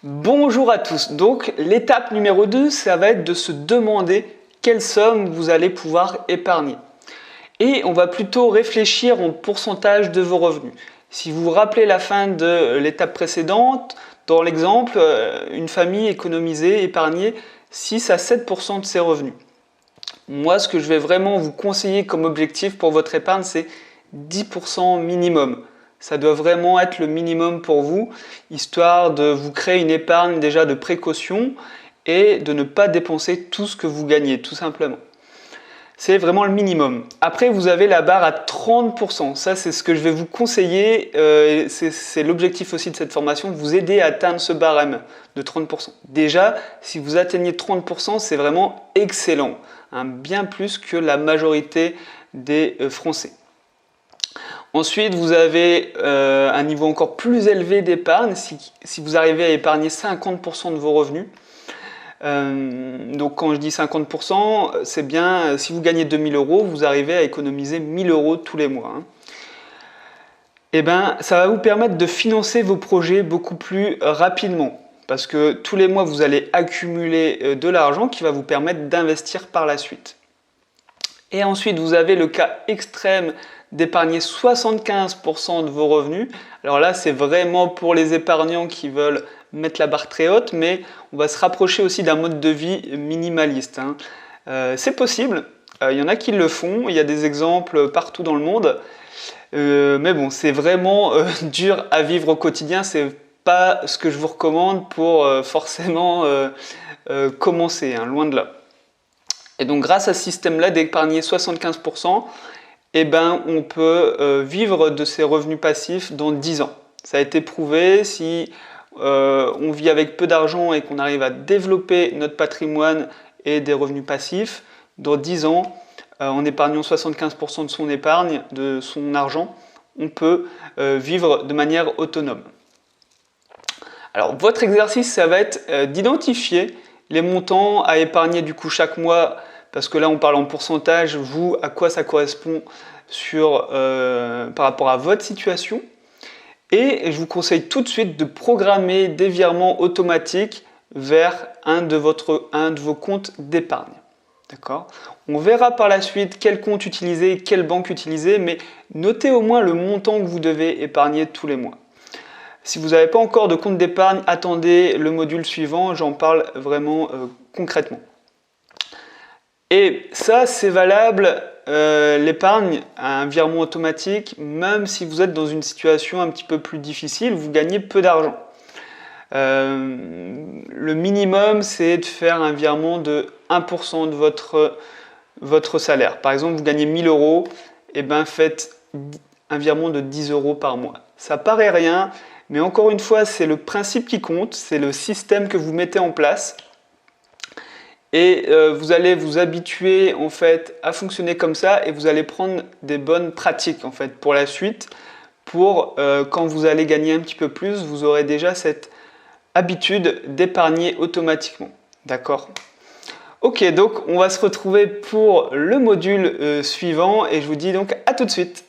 Bonjour à tous. Donc l'étape numéro 2, ça va être de se demander quelle somme vous allez pouvoir épargner. Et on va plutôt réfléchir en pourcentage de vos revenus. Si vous vous rappelez la fin de l'étape précédente, dans l'exemple, une famille économisait, épargnait 6 à 7% de ses revenus. Moi, ce que je vais vraiment vous conseiller comme objectif pour votre épargne, c'est 10% minimum. Ça doit vraiment être le minimum pour vous, histoire de vous créer une épargne déjà de précaution et de ne pas dépenser tout ce que vous gagnez, tout simplement. C'est vraiment le minimum. Après, vous avez la barre à 30%. Ça, c'est ce que je vais vous conseiller. C'est l'objectif aussi de cette formation, vous aider à atteindre ce barème de 30%. Déjà, si vous atteignez 30%, c'est vraiment excellent. Bien plus que la majorité des Français. Ensuite, vous avez un niveau encore plus élevé d'épargne si vous arrivez à épargner 50% de vos revenus. Donc quand je dis 50%, c'est bien, si vous gagnez 2000 euros, vous arrivez à économiser 1000 euros tous les mois. Et bien, ça va vous permettre de financer vos projets beaucoup plus rapidement. Parce que tous les mois, vous allez accumuler de l'argent qui va vous permettre d'investir par la suite. Et ensuite, vous avez le cas extrême d'épargner 75% de vos revenus. Alors là, c'est vraiment pour les épargnants qui veulent mettre la barre très haute, mais on va se rapprocher aussi d'un mode de vie minimaliste. C'est possible, il y en a qui le font, il y a des exemples partout dans le monde, mais bon, c'est vraiment dur à vivre au quotidien, c'est pas ce que je vous recommande pour forcément commencer, loin de là. Et donc grâce à ce système-là d'épargner 75%, on peut vivre de ces revenus passifs dans 10 ans. Ça a été prouvé, si on vit avec peu d'argent et qu'on arrive à développer notre patrimoine et des revenus passifs, dans 10 ans, en épargnant 75% de son épargne, de son argent, on peut vivre de manière autonome. Alors votre exercice, ça va être d'identifier les montants à épargner du coup chaque mois, parce que là on parle en pourcentage, vous, à quoi ça correspond par rapport à votre situation. Et je vous conseille tout de suite de programmer des virements automatiques vers un de vos comptes d'épargne. D'accord ? On verra par la suite quel compte utiliser, quelle banque utiliser, mais notez au moins le montant que vous devez épargner tous les mois. Si vous n'avez pas encore de compte d'épargne, attendez le module suivant, j'en parle vraiment concrètement. Et ça, c'est valable, l'épargne, un virement automatique, même si vous êtes dans une situation un petit peu plus difficile, vous gagnez peu d'argent. Le minimum, c'est de faire un virement de 1% de votre salaire. Par exemple, vous gagnez 1000 euros, faites un virement de 10 euros par mois. Ça paraît rien, mais encore une fois, c'est le principe qui compte, c'est le système que vous mettez en place. Et vous allez vous habituer en fait à fonctionner comme ça et vous allez prendre des bonnes pratiques en fait pour la suite. Pour quand vous allez gagner un petit peu plus, vous aurez déjà cette habitude d'épargner automatiquement. D'accord ? Ok, donc on va se retrouver pour le module suivant et je vous dis donc à tout de suite.